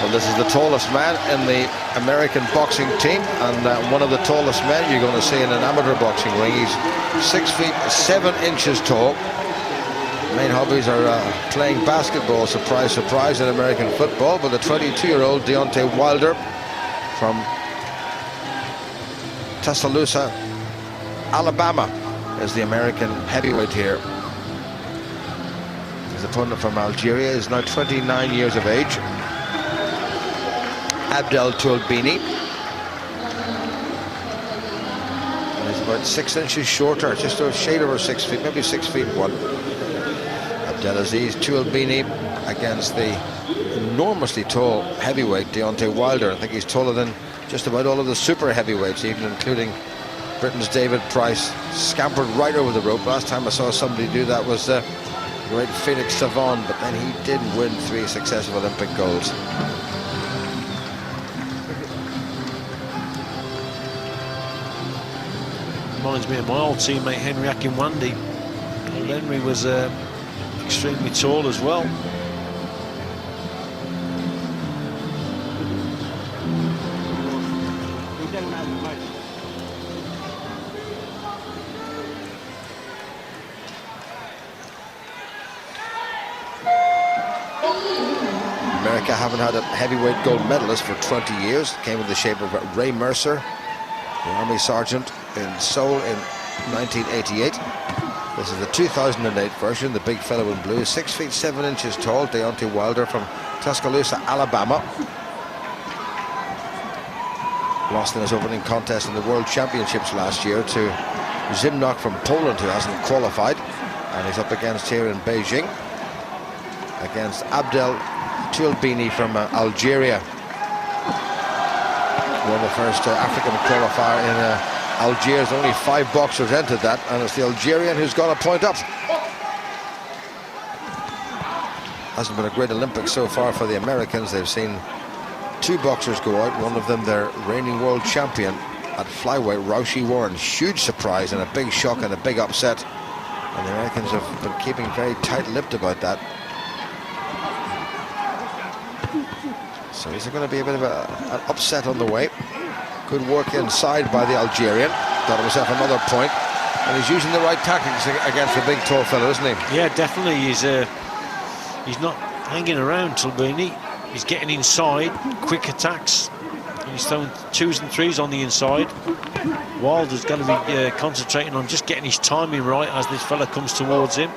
Well, this is the tallest man in the American boxing team, and one of the tallest men you're going to see in an amateur boxing ring. He's 6 feet 7 inches tall. Main hobbies are playing basketball, surprise, surprise, in American football. But the 22-year-old Deontay Wilder from Tuscaloosa, Alabama, is the American heavyweight here. His opponent from Algeria is now 29 years of age. Abdelaziz Touilbini. And he's about 6 inches shorter, just a shade over 6 feet, maybe 6 feet 1. Abdelaziz Touilbini against the enormously tall heavyweight Deontay Wilder. I think he's taller than just about all of the super heavyweights, even including Britain's David Price. Scampered right over the rope. Last time I saw somebody do that was the great Felix Savon, but then he did win 3 successive Olympic golds. Reminds me of my old teammate Henry Akinwande. Henry was extremely tall as well. America haven't had a heavyweight gold medalist for 20 years. Came in the shape of Ray Mercer, the Army Sergeant in Seoul in 1988. This is the 2008 version, the big fellow in blue, 6 feet 7 inches tall, Deontay Wilder from Tuscaloosa, Alabama. Lost in his opening contest in the World Championships last year to Zimnok from Poland, who hasn't qualified. And he's up against here in Beijing against Abdelaziz Touilbini from Algeria. Won the first African qualifier in Algiers. Only 5 boxers entered that, and it's the Algerian who's got a point up. Hasn't been a great Olympics so far for the Americans. They've seen 2 boxers go out, one of them their reigning world champion at flyweight, Raushi Warren. Huge surprise and a big shock and a big upset, and the Americans have been keeping very tight-lipped about that. So is there going to be a bit of an upset on the way? Good work inside by the Algerian. Got himself another point, and he's using the right tactics against the big tall fellow, isn't he? Yeah, definitely. He's not hanging around, Touilbini. He's getting inside, quick attacks, and he's throwing 2s and 3s on the inside. Wilder's going to be concentrating on just getting his timing right as this fella comes towards him.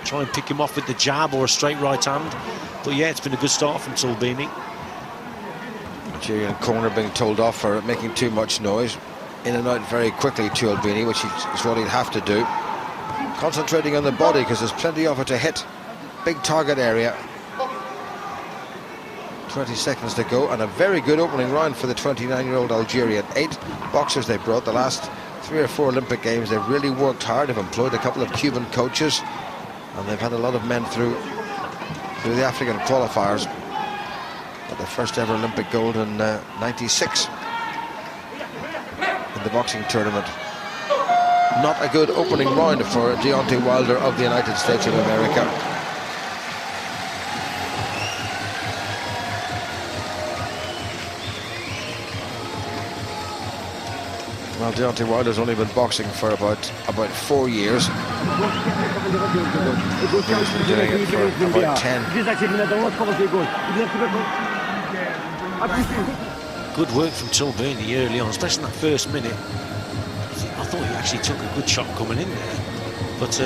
Try and pick him off with the jab or a straight right hand. But yeah, it's been a good start from Touilbini. Algerian corner being told off for making too much noise. In and out very quickly, Touilbini, which is what he'd have to do. Concentrating on the body because there's plenty of it to hit. Big target area. 20 seconds to go, and a very good opening round for the 29-year-old Algerian. 8 boxers they brought. The last 3 or 4 Olympic Games, they've really worked hard. They've employed a couple of Cuban coaches, and they've had a lot of men through the African qualifiers. Got their first ever Olympic gold in '96 in the boxing tournament. Not a good opening round for Deontay Wilder of the United States of America. Well, Deontay Wilder's only been boxing for about 4 years. He's been doing it for about 10. Good work from Touilbini early on, especially in that first minute. I thought he actually took a good shot coming in there, but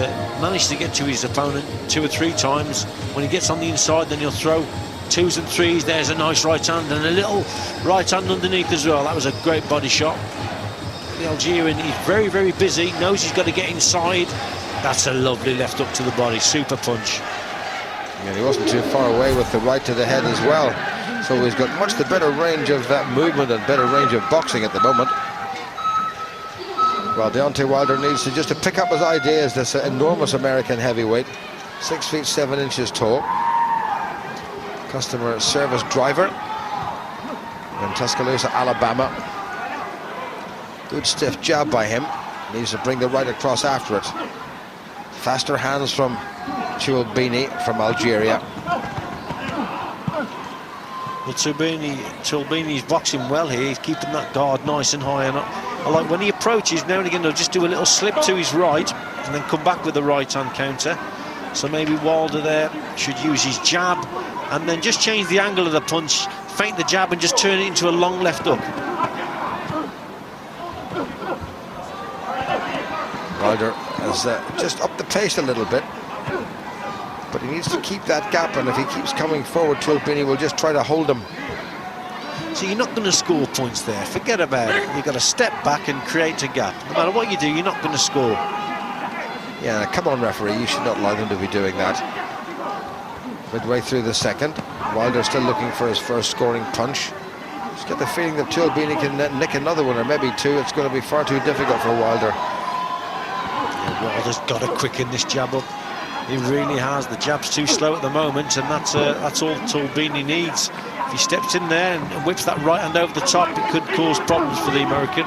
managed to get to his opponent 2 or 3 times. When he gets on the inside, then he'll throw 2s and 3s. There's a nice right hand and a little right hand underneath as well. That was a great body shot. The Algerian, he's very, very busy, knows he's got to get inside. That's a lovely left up to the body, super punch. Yeah, he wasn't too far away with the right to the head as well. So he's got much the better range of movement and better range of boxing at the moment. Well, Deontay Wilder needs to just to pick up his ideas. This enormous American heavyweight, 6 feet 7 inches tall. Customer service driver in Tuscaloosa, Alabama. Good stiff jab by him. Needs to bring the right across after it. Faster hands from Touilbini from Algeria. Well, Touilbini's boxing well here. He's keeping that guard nice and high. And I like when he approaches, now and again, he'll just do a little slip to his right and then come back with a right-hand counter. So maybe Wilder there should use his jab and then just change the angle of the punch, feint the jab and just turn it into a long left hook. Wilder has just upped the pace a little bit, but he needs to keep that gap, and if he keeps coming forward, Touilbini will just try to hold him. So you're not going to score points there. Forget about it. You've got to step back and create a gap. No matter what you do, you're not going to score. Yeah, come on, referee. You should not allow them to be doing that. Midway through the second, Wilder still looking for his first scoring punch. Just get the feeling that Touilbini can nick another one, or maybe two. It's going to be far too difficult for Wilder. Yeah, Wilder's got to quicken this jab up. He really has. The jab's too slow at the moment, and that's all Touilbini needs. If he steps in there and whips that right hand over the top, it could cause problems for the American.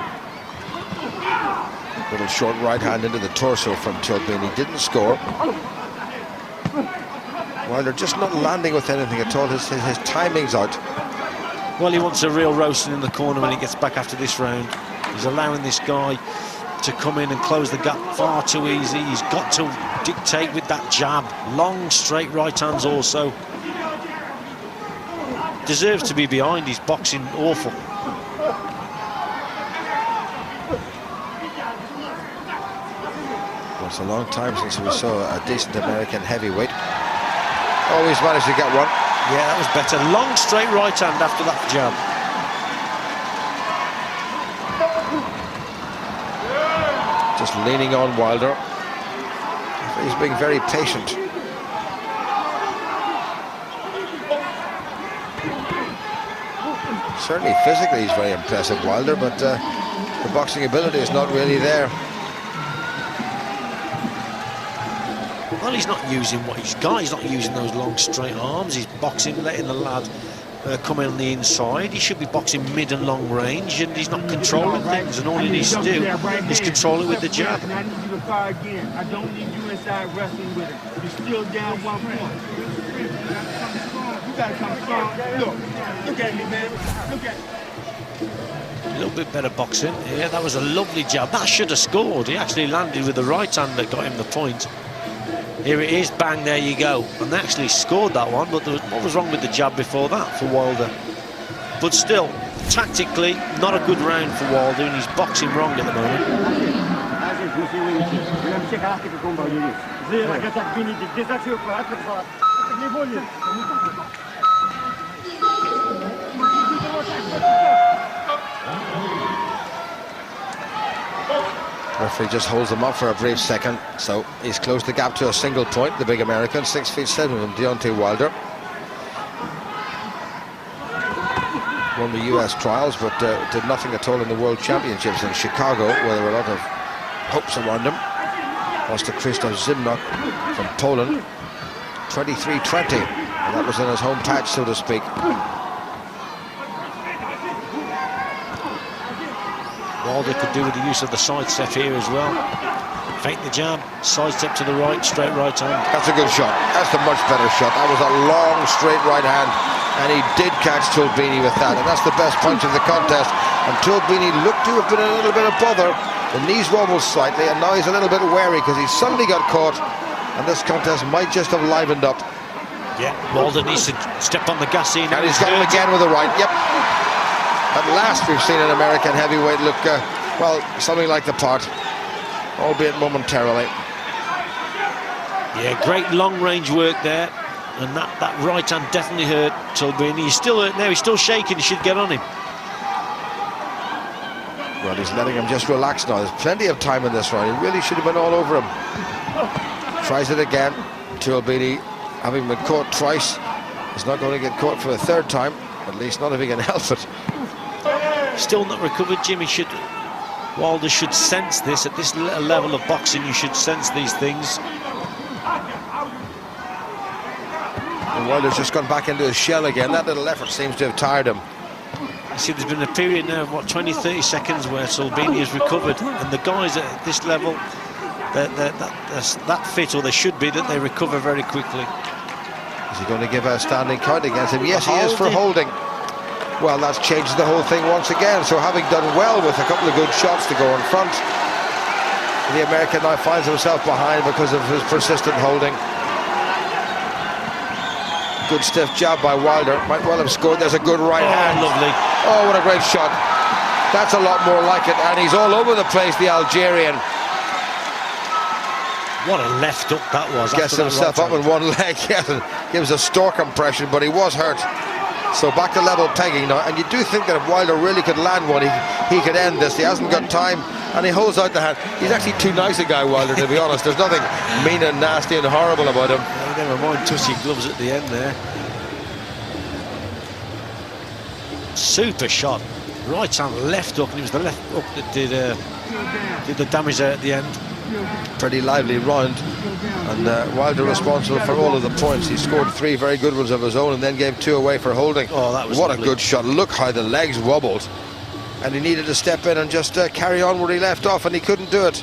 Little short right hand into the torso from Touilbini. Didn't score. Wilder just not landing with anything at all. His timing's out. Well, he wants a real roasting in the corner when he gets back after this round. He's allowing this guy to come in and close the gap far too easy. He's got to dictate with that jab. Long, straight right hands also. Deserves to be behind. He's boxing awful. Well, it's a long time since we saw a decent American heavyweight. Always managed to get one. Yeah, that was better. Long, straight right hand after that jab. Just leaning on Wilder. He's being very patient. Certainly physically he's very impressive, Wilder, but the boxing ability is not really there. Well, he's not using what he's got. He's not using those long, straight arms. He's boxing, letting the lad come in on the inside. He should be boxing mid and long range, and he's not controlling things, and all he needs to do is control it with the jab. I need you to fire again. I don't need you inside wrestling with it. You're still down 1 point. You gotta come strong. Look at me, man. Look at me. A little bit better boxing. Yeah, that was a lovely jab. That should have scored. He actually landed with the right hand that got him the point. Here it is, bang, there you go. And they actually scored that one, but what was wrong with the jab before that for Wilder? But still, tactically, not a good round for Wilder, and he's boxing wrong at the moment. Referee just holds him up for a brief second, so he's closed the gap to a single point, the big American, 6'7" from Deontay Wilder. Won the US trials, but did nothing at all in the World Championships in Chicago, where there were a lot of hopes around him. Lost to Krzysztof Zimnoch from Poland, 23-20, and that was in his home patch, so to speak. Wilder could do with the use of the sidestep here as well. Feint the jab, sidestep to the right, straight right hand. That's a good shot. That's a much better shot. That was a long, straight right hand, and he did catch Touilbini with that, and that's the best punch of the contest. And Touilbini looked to have been in a little bit of bother. The knees wobbled slightly, and now he's a little bit wary because he suddenly got caught, and this contest might just have livened up. Yeah, Wilder needs to step on the gas here. And he's got him again with the right. Yep. At last we've seen an American heavyweight look, well, something like the part, albeit momentarily. Yeah, great long-range work there, and that right hand definitely hurt Touilbini. He's still hurt now, he's still shaking, he should get on him. Well, he's letting him just relax now. There's plenty of time in this round. He really should have been all over him. Tries it again. Touilbini, having been caught twice, is not going to get caught for a third time, at least not if he can help it. Still not recovered, Jimmy. Wilder should sense this. At this level of boxing, you should sense these things. And Wilder's just gone back into his shell again. That little effort seems to have tired him. You see, there's been a period now of, what, 20-30 seconds where Touilbini has recovered, and the guys at this level, that fit, or they should be, that they recover very quickly. Is he going to give a standing count against him? Yes, he is, for holding. well, that's changed the whole thing once again. So having done well with a couple of good shots to go in front, the American now finds himself behind because of his persistent holding. Good stiff jab by Wilder. Might well have scored. There's a good right hand. Lovely. Oh, what a great shot. That's a lot more like it. And he's all over the place, the Algerian. What a left hook that was. Gets himself up in one leg. Gives a stork impression, but he was hurt. So back to level pegging now. And you do think that if Wilder really could land one, he could end this. He hasn't got time, and he holds out the hand. He's actually too nice a guy, Wilder, to be honest. There's nothing mean and nasty and horrible about him. Never mind touching gloves at the end there. Super shot. Right hand, left hook, and it was the left hook that did the damage there at the end. Pretty lively round, and Wilder responsible for all of the points. He scored 3 very good ones of his own and then gave 2 away for holding. Oh, that was what lovely. A good shot. Look how the legs wobbled, and he needed to step in and just carry on where he left off, and he couldn't do it.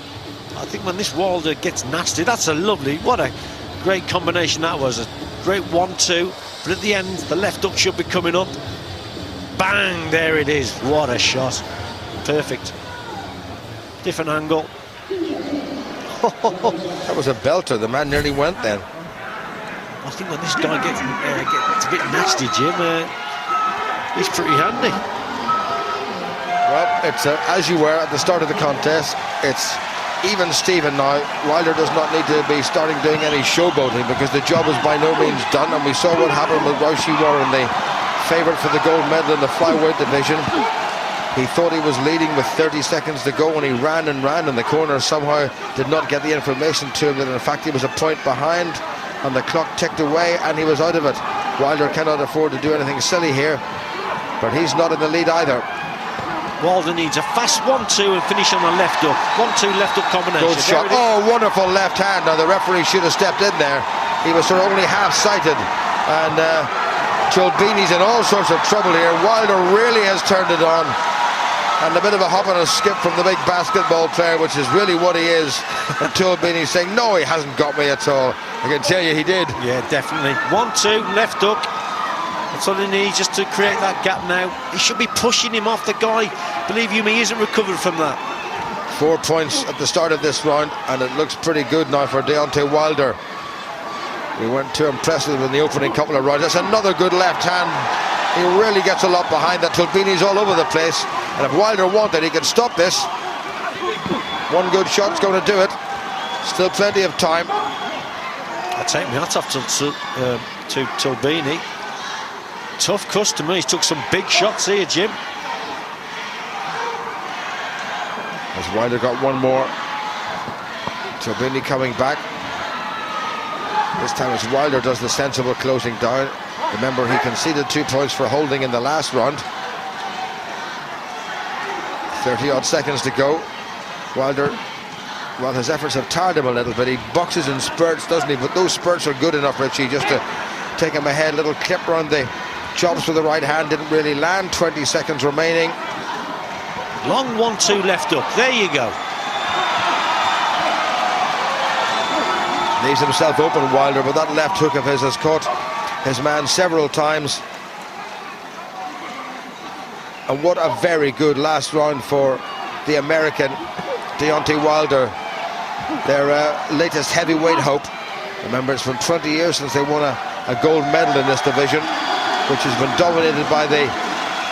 I think when this Wilder gets nasty, that's a lovely, what a great combination that was. A great 1-2, but at the end the left hook should be coming up. Bang, there it is. What a shot. Perfect. Different angle. That was a belter. The man nearly went then. I think when this guy gets a bit nasty, Jim, he's pretty handy. Well, it's as you were at the start of the contest. It's even Steven now. Wilder does not need to be starting doing any showboating, because the job is by no means done, and we saw what happened with Raushi Warren, the favourite for the gold medal in the flyweight division. He thought he was leading with 30 seconds to go, and he ran and ran, and the corner somehow did not get the information to him that in fact he was a point behind, and the clock ticked away and he was out of it. Wilder cannot afford to do anything silly here, but he's not in the lead either. Wilder needs a fast 1-2 and finish on the left hook. 1-2 left hook combination. Good shot. Oh, wonderful left hand. Now the referee should have stepped in there. He was sort of only half-sighted, and Touilbini's in all sorts of trouble here. Wilder really has turned it on, and a bit of a hop and a skip from the big basketball player, which is really what he is. And Touilbini saying, no, he hasn't got me at all. I can tell you he did. Yeah, definitely. 1-2 left hook. That's all he needs, just to create that gap now. He should be pushing him off. The guy, believe you me, isn't recovered from that. 4 points at the start of this round, and it looks pretty good now for Deontay Wilder. We weren't too impressive in the opening couple of rounds. That's another good left hand. He really gets a lot behind that. Touilbini's all over the place, and if Wilder wanted, he could stop this. One good shot's going to do it. Still plenty of time. I take my hat off to Touilbini. Tough customer. He took some big shots here, Jim. As Wilder got one more. Touilbini coming back. This time it's Wilder does the sensible closing down. Remember, he conceded 2 points for holding in the last round. 30-odd seconds to go. Wilder, well, his efforts have tired him a little bit. He boxes in spurts, doesn't he? But those spurts are good enough, Richie, just to take him ahead. Little clip around the chops with the right hand, didn't really land. 20 seconds remaining. Long 1-2 left hook. There you go. Leaves himself open, Wilder, but that left hook of his has caught his man several times. And what a very good last round for the American, Deontay Wilder, their latest heavyweight hope. Remember, it's been 20 years since they won a gold medal in this division, which has been dominated by the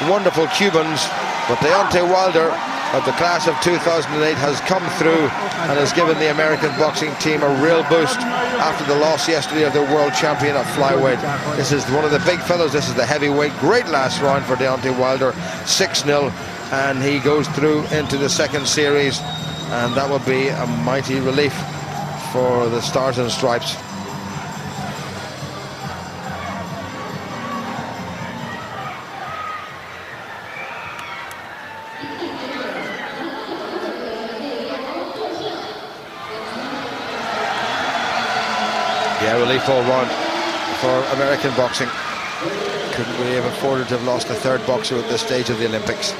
wonderful Cubans. But Deontay Wilder, of the class of 2008, has come through and has given the American boxing team a real boost after the loss yesterday of their world champion at flyweight. This is one of the big fellows. This is the heavyweight. Great last round for Deontay Wilder, 6-0, and he goes through into the second series, and that will be a mighty relief for the Stars and Stripes. Yeah, relief all round for American boxing. Couldn't really have afforded to have lost a third boxer at this stage of the Olympics.